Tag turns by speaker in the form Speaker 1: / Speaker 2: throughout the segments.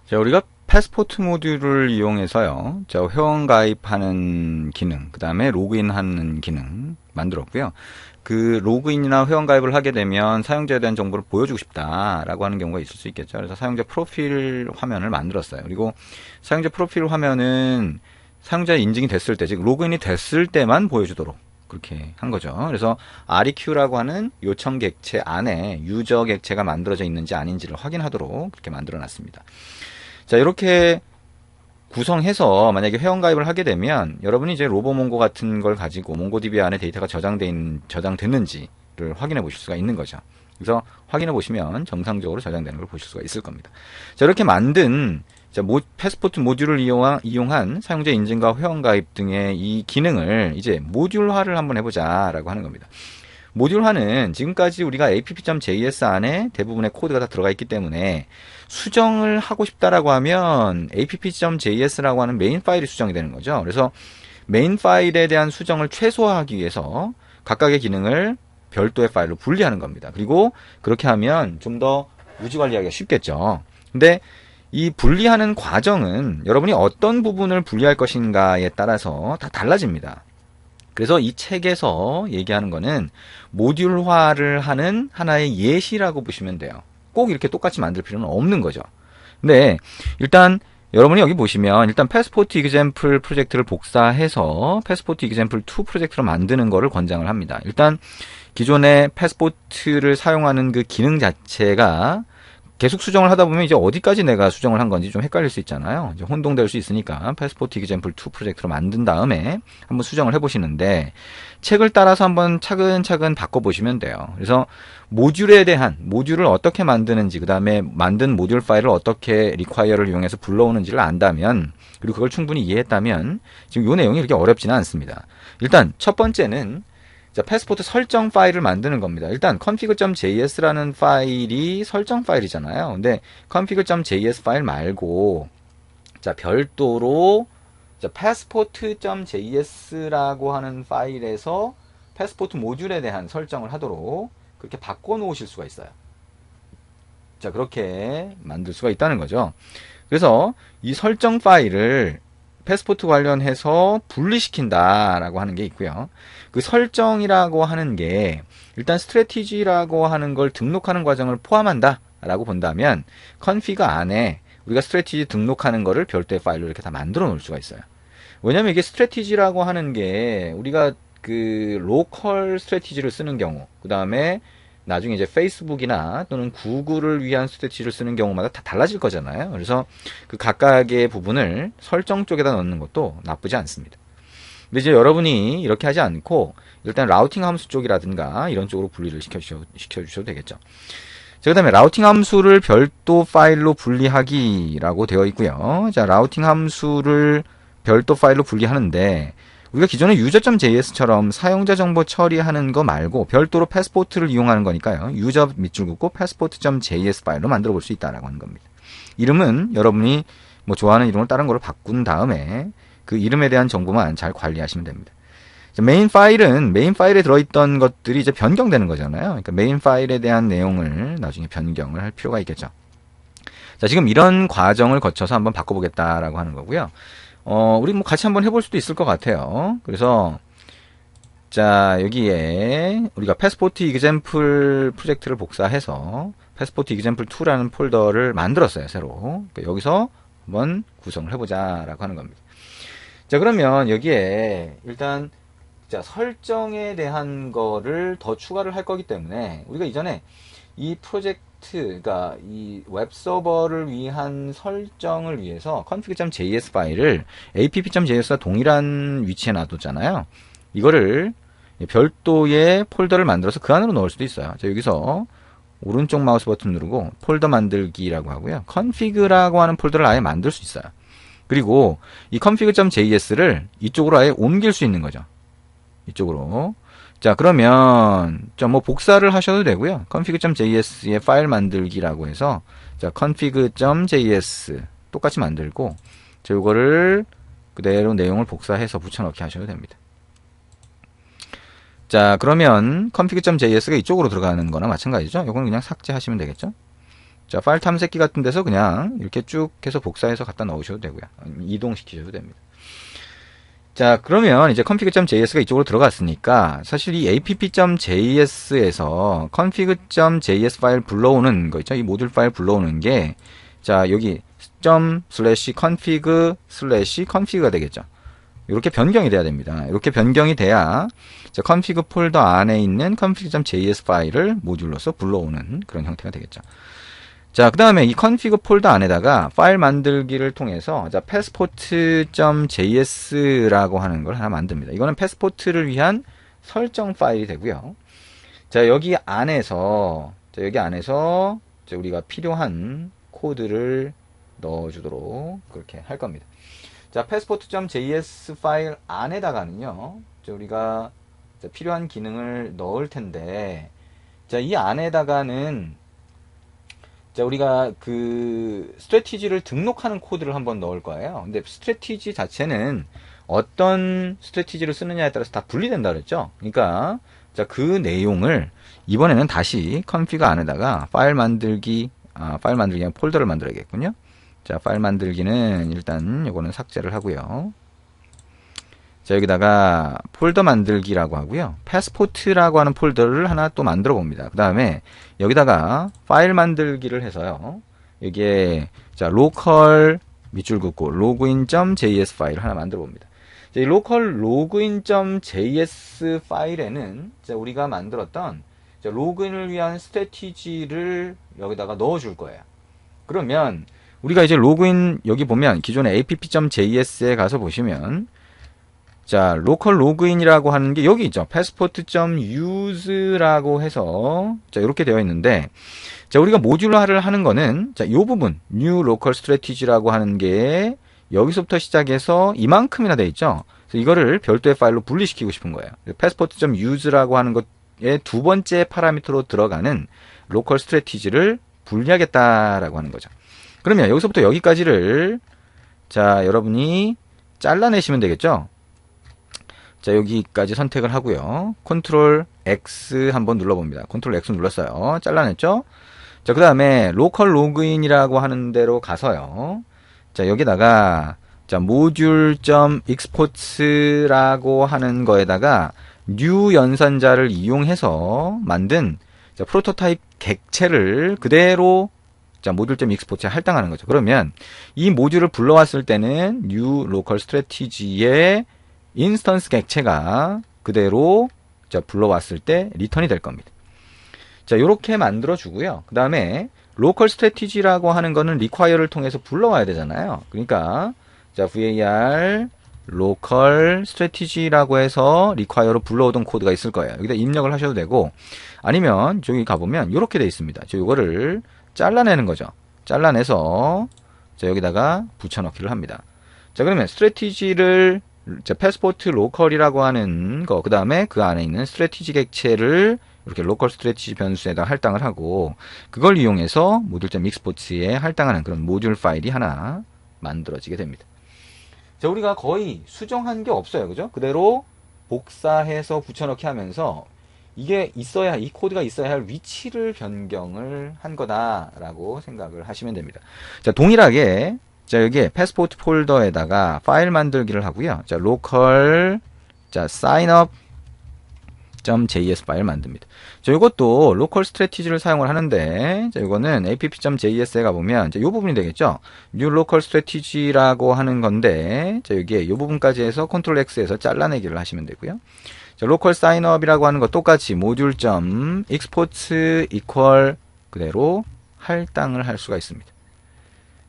Speaker 1: 자, 우리가 패스포트 모듈을 이용해서요. 자, 회원 가입하는 기능, 그 다음에 로그인하는 기능 만들었고요. 그 로그인이나 회원 가입을 하게 되면 사용자에 대한 정보를 보여주고 싶다라고 하는 경우가 있을 수 있겠죠. 그래서 사용자 프로필 화면을 만들었어요. 그리고 사용자 프로필 화면은 사용자 인증이 됐을 때, 즉 로그인이 됐을 때만 보여주도록 그렇게 한 거죠. 그래서 REQ라고 하는 요청 객체 안에 유저 객체가 만들어져 있는지 아닌지를 확인하도록 그렇게 만들어 놨습니다. 자, 이렇게 구성해서 만약에 회원가입을 하게 되면 여러분이 이제 로보몽고 같은 걸 가지고 몽고DB 안에 데이터가 저장됐는지를 확인해 보실 수가 있는 거죠. 그래서 확인해 보시면 정상적으로 저장되는 걸 보실 수가 있을 겁니다. 자, 이렇게 만든 패스포트 모듈을 이용한 사용자 인증과 회원가입 등의 이 기능을 이제 모듈화를 한번 해보자라고 하는 겁니다. 모듈화는 지금까지 우리가 app.js 안에 대부분의 코드가 다 들어가 있기 때문에 수정을 하고 싶다라고 하면 app.js라고 하는 메인 파일이 수정이 되는 거죠. 그래서 메인 파일에 대한 수정을 최소화하기 위해서 각각의 기능을 별도의 파일로 분리하는 겁니다. 그리고 그렇게 하면 좀 더 유지 관리하기가 쉽겠죠. 근데 이 분리하는 과정은 여러분이 어떤 부분을 분리할 것인가에 따라서 다 달라집니다. 그래서 이 책에서 얘기하는 거는 모듈화를 하는 하나의 예시라고 보시면 돼요. 꼭 이렇게 똑같이 만들 필요는 없는 거죠. 근데 일단 여러분이 여기 보시면 일단 패스포트 이그젬플 프로젝트를 복사해서 패스포트 이그젬플 2 프로젝트로 만드는 거를 권장을 합니다. 일단 기존의 패스포트를 사용하는 그 기능 자체가 계속 수정을 하다 보면 이제 어디까지 내가 수정을 한 건지 좀 헷갈릴 수 있잖아요. 이제 혼동될 수 있으니까 패스포트 이그젬플 2 프로젝트로 만든 다음에 한번 수정을 해보시는데 책을 따라서 한번 차근차근 바꿔보시면 돼요. 그래서 모듈을 어떻게 만드는지, 그 다음에 만든 모듈 파일을 어떻게 require를 이용해서 불러오는지를 안다면, 그리고 그걸 충분히 이해했다면 지금 이 내용이 그렇게 어렵지는 않습니다. 일단 첫 번째는 자, 패스포트 설정 파일을 만드는 겁니다. 일단 config.js라는 파일이 설정 파일이잖아요. 근데 config.js 파일 말고 자, 별도로 자, passport.js라고 하는 파일에서 패스포트 모듈에 대한 설정을 하도록 그렇게 바꿔 놓으실 수가 있어요. 자, 그렇게 만들 수가 있다는 거죠. 그래서 이 설정 파일을 패스포트 관련해서 분리시킨다라고 하는 게 있고요. 그 설정이라고 하는 게 일단 스트래티지라고 하는 걸 등록하는 과정을 포함한다라고 본다면 컨피그 안에 우리가 스트래티지 등록하는 거를 별도의 파일로 이렇게 다 만들어 놓을 수가 있어요. 왜냐면 이게 스트래티지라고 하는 게 우리가 그 로컬 스트래티지를 쓰는 경우, 그 다음에 나중에 이제 페이스북이나 또는 구글을 위한 스트래티지를 쓰는 경우마다 다 달라질 거잖아요. 그래서 그 각각의 부분을 설정 쪽에다 넣는 것도 나쁘지 않습니다. 근데 이제 여러분이 이렇게 하지 않고 일단 라우팅 함수 쪽이라든가 이런 쪽으로 분리를 시켜주셔도 되겠죠. 자, 그 다음에 라우팅 함수를 별도 파일로 분리하기라고 되어 있고요. 자, 라우팅 함수를 별도 파일로 분리하는데 우리가 기존에 user.js처럼 사용자 정보 처리하는 거 말고 별도로 패스포트를 이용하는 거니까요. 유저 밑줄 긋고 passport.js 파일로 만들어 볼 수 있다라고 하는 겁니다. 이름은 여러분이 뭐 좋아하는 이름을 다른 거로 바꾼 다음에 그 이름에 대한 정보만 잘 관리하시면 됩니다. 메인 파일에 들어있던 것들이 이제 변경되는 거잖아요. 그러니까 메인 파일에 대한 내용을 나중에 변경을 할 필요가 있겠죠. 자, 지금 이런 과정을 거쳐서 한번 바꿔보겠다라고 하는 거고요. 우리 뭐 같이 한번 해볼 수도 있을 것 같아요. 그래서 자, 여기에 우리가 패스포트 이그젬플 프로젝트를 복사해서 패스포트 이그젬플 2라는 폴더를 만들었어요, 새로. 그러니까 여기서 한번 구성을 해보자라고 하는 겁니다. 자, 그러면 여기에 일단 자, 설정에 대한 거를 더 추가를 할 거기 때문에 우리가 이전에 이 그러니까 이 웹서버를 위한 설정을 위해서 config.js 파일을 app.js와 동일한 위치에 놔뒀잖아요. 이거를 별도의 폴더를 만들어서 그 안으로 넣을 수도 있어요. 자, 여기서 오른쪽 마우스 버튼 누르고 폴더 만들기라고 하고요. config라고 하는 폴더를 아예 만들 수 있어요. 그리고 이 config.js를 이쪽으로 아예 옮길 수 있는 거죠. 이쪽으로. 자, 그러면 뭐 복사를 하셔도 되고요. config.js의 파일 만들기라고 해서 자, config.js 똑같이 만들고 자, 요거를 그대로 내용을 복사해서 붙여넣기 하셔도 됩니다. 자, 그러면 config.js가 이쪽으로 들어가는 거나 마찬가지죠. 요거는 그냥 삭제하시면 되겠죠. 자, 파일 탐색기 같은 데서 그냥 이렇게 쭉 해서 복사해서 갖다 넣으셔도 되고요. 이동시키셔도 됩니다. 자, 그러면 이제 config.js가 이쪽으로 들어갔으니까 사실 이 app.js에서 config.js 파일 불러오는 거 있죠? 이 모듈 파일 불러오는 게 자, 여기 ./config/config가 되겠죠. 이렇게 변경이 돼야 됩니다. 이렇게 변경이 돼야 자, config 폴더 안에 있는 config.js 파일을 모듈로서 불러오는 그런 형태가 되겠죠. 자, 그 다음에 이 config 폴더 안에다가 파일 만들기를 통해서 자, passport.js라고 하는 걸 하나 만듭니다. 이거는 패스포트를 위한 설정 파일이 되고요. 자, 여기 안에서 자, 우리가 필요한 코드를 넣어주도록 그렇게 할 겁니다. 자, passport.js 파일 안에다가는요, 자, 우리가 자, 필요한 기능을 넣을 텐데, 자, 이 안에다가는 자, 우리가 그 스트래티지를 등록하는 코드를 한번 넣을 거예요. 근데 스트래티지 자체는 어떤 스트래티지를 쓰느냐에 따라서 다 분리된다 그랬죠. 그러니까 자, 그 내용을 이번에는 다시 config 안에다가 파일 만들기 폴더를 만들어야겠군요. 자, 파일 만들기는 일단 요거는 삭제를 하고요. 자, 여기다가 폴더 만들기라고 하고요. 패스포트라고 하는 폴더를 하나 또 만들어 봅니다. 그 다음에 여기다가 파일 만들기를 해서요. 여기에 자, local 밑줄 긋고 login.js 파일을 하나 만들어 봅니다. 자, 이 local login.js 파일에는 자, 우리가 만들었던 자, 로그인을 위한 스트래티지를 여기다가 넣어 줄 거예요. 그러면 우리가 이제 로그인 여기 보면 기존의 app.js에 가서 보시면 자, 로컬 로그인이라고 하는 게 여기 있죠. passport.use라고 해서 자, 이렇게 되어 있는데 자, 우리가 모듈화를 하는 거는 자, 요 부분 new local strategy라고 하는 게 여기서부터 시작해서 이만큼이나 돼 있죠. 그래서 이거를 별도의 파일로 분리시키고 싶은 거예요. passport.use라고 하는 것의 두 번째 파라미터로 들어가는 local strategy를 분리하겠다라고 하는 거죠. 그러면 여기서부터 여기까지를 자, 여러분이 잘라내시면 되겠죠. 자, 여기까지 선택을 하고요. 컨트롤 X 한번 눌러봅니다. 컨트롤 X 눌렀어요. 잘라냈죠? 자, 그 다음에 로컬 로그인이라고 하는 데로 가서요. 자, 여기다가 자, module.export라고 하는 거에다가 new 연산자를 이용해서 만든 자, 프로토타입 객체를 그대로 자, module.export에 할당하는 거죠. 그러면 이 모듈을 불러왔을 때는 new local strategy의 인스턴스 객체가 그대로 자, 불러왔을 때 리턴이 될 겁니다. 자, 요렇게 만들어 주고요. 그 다음에 로컬 스트래티지라고 하는 거는 require를 통해서 불러와야 되잖아요. 그러니까 자, var local strategy라고 해서 require로 불러오던 코드가 있을 거예요. 여기다 입력을 하셔도 되고 아니면 저기 가보면 요렇게 돼 있습니다. 저 요거를 잘라내는 거죠. 잘라내서 자, 여기다가 붙여넣기를 합니다. 자, 그러면 스트래티지를 자, 패스포트 로컬이라고 하는 거, 그 다음에 그 안에 있는 스트래티지 객체를 이렇게 로컬 스트래티지 변수에다 할당을 하고, 그걸 이용해서 module.export에 할당하는 그런 모듈 파일이 하나 만들어지게 됩니다. 자, 우리가 거의 수정한 게 없어요. 그죠? 그대로 복사해서 붙여넣기 하면서 이게 있어야, 이 코드가 있어야 할 위치를 변경을 한 거다라고 생각을 하시면 됩니다. 자, 동일하게 자, 여기에 패스포트 폴더에다가 파일 만들기를 하고요. 자, local 자, signup.js 파일 만듭니다. 자, 이것도 local strategy를 사용을 하는데 자, 이거는 app.js에 가보면 자, 이 부분이 되겠죠. new local strategy라고 하는 건데 자, 여기에 이 부분까지 해서 컨트롤 X에서 잘라내기를 하시면 되고요. 자, local signup이라고 하는 거 똑같이 module.export equal 그대로 할당을 할 수가 있습니다.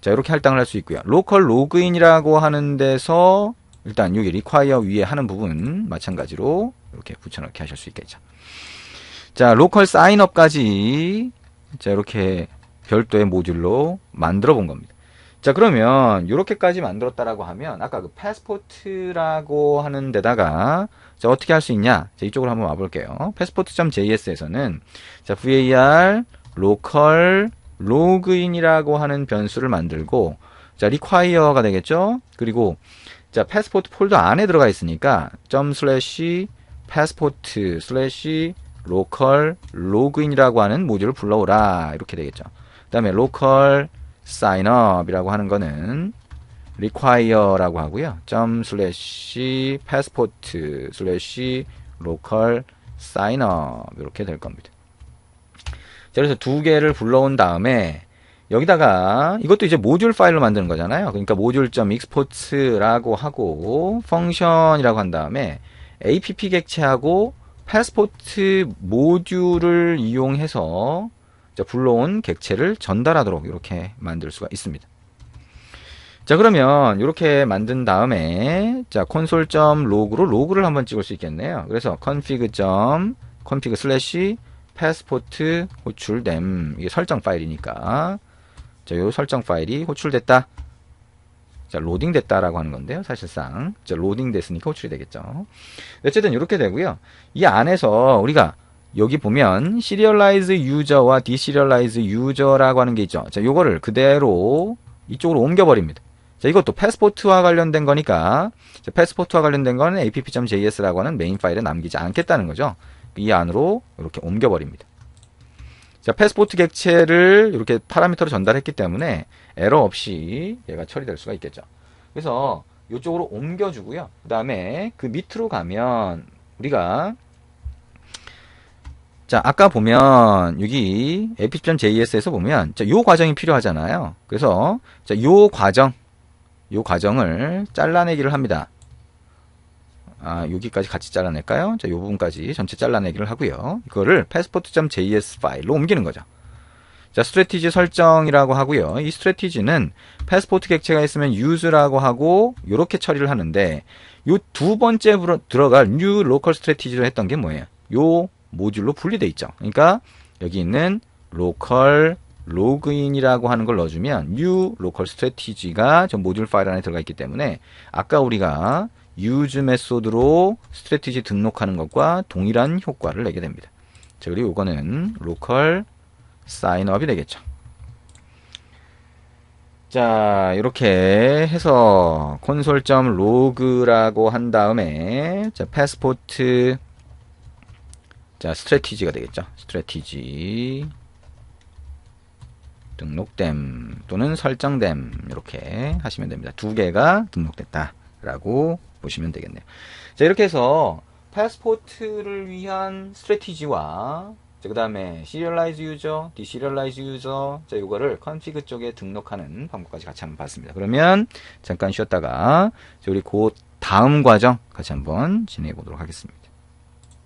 Speaker 1: 자, 이렇게 할당을 할 수 있고요. 로컬 로그인이라고 하는 데서 일단 여기 require 위에 하는 부분 마찬가지로 이렇게 붙여넣기 하실 수 있겠죠. 자, 로컬 사인업까지 자, 이렇게 별도의 모듈로 만들어 본 겁니다. 자, 그러면 이렇게까지 만들었다라고 하면 아까 그 패스포트라고 하는 데다가 자, 어떻게 할 수 있냐? 자, 이쪽으로 한번 와볼게요. passport.js에서는 자, var local 로그인이라고 하는 변수를 만들고 자, require가 되겠죠. 그리고 자, 패스포트 폴더 안에 들어가 있으니까 ./passport/local 로그인이라고 하는 모듈을 불러오라 이렇게 되겠죠. 그 다음에 local sign up이라고 하는 거는 require라고 하고요. ./passport/local sign up 이렇게 될 겁니다. 자, 그래서 두 개를 불러온 다음에 여기다가 이것도 이제 모듈 파일로 만드는 거잖아요. 그러니까 module.export라고 하고 function이라고 한 다음에 app 객체하고 패스포트 모듈을 이용해서 불러온 객체를 전달하도록 이렇게 만들 수가 있습니다. 자, 그러면 이렇게 만든 다음에 자, console.log로 로그를 한번 찍을 수 있겠네요. 그래서 config/passport 호출됨, 이게 설정 파일이니까 자, 요 설정 파일이 호출됐다. 자, 로딩 됐다라고 하는 건데요. 사실상 자, 로딩 됐으니까 호출이 되겠죠. 어쨌든 이렇게 되고요. 이 안에서 우리가 여기 보면 serialize user와 deserialize user라고 하는 게 있죠. 자, 요거를 그대로 이쪽으로 옮겨 버립니다. 자, 이것도 패스포트와 관련된 거니까 자, 패스포트와 관련된 거는 app.js라고 하는 메인 파일에 남기지 않겠다는 거죠. 이 안으로 이렇게 옮겨 버립니다. 자, 패스포트 객체를 이렇게 파라미터로 전달했기 때문에 에러 없이 얘가 처리될 수가 있겠죠. 그래서 이쪽으로 옮겨주고요. 그 다음에 그 밑으로 가면 우리가 자, 아까 보면 여기 app.js에서 보면 자, 요 과정이 필요하잖아요. 그래서 자, 요 과정을 잘라내기를 합니다. 아, 여기까지 같이 잘라낼까요? 자, 요 부분까지 전체 잘라내기를 하고요. 이거를 passport.js 파일로 옮기는 거죠. 자, strategy 설정이라고 하고요. 이 strategy는 패스포트 객체가 있으면 use라고 하고 요렇게 처리를 하는데 요 두 번째 들어갈 new local strategy로 했던 게 뭐예요? 요 모듈로 분리돼 있죠. 그러니까 여기 있는 local 로그인이라고 하는 걸 넣어주면 new local strategy가 저 모듈 파일 안에 들어가 있기 때문에 아까 우리가 use 메소드로 strategy 등록하는 것과 동일한 효과를 내게 됩니다. 자, 그리고 이거는 local sign up이 되겠죠. 자, 이렇게 해서 console.log라고 한 다음에 자, passport 자, strategy가 되겠죠. strategy 등록됨 또는 설정됨 이렇게 하시면 됩니다. 두 개가 등록됐다 라고 보시면 되겠네요. 자, 이렇게 해서 패스포트를 위한 스트래티지와 그 다음에 serialize user, deserialize user 자, 이거를 config 쪽에 등록하는 방법까지 같이 한번 봤습니다. 그러면 잠깐 쉬었다가 우리 그 다음 과정 같이 한번 진행해 보도록 하겠습니다.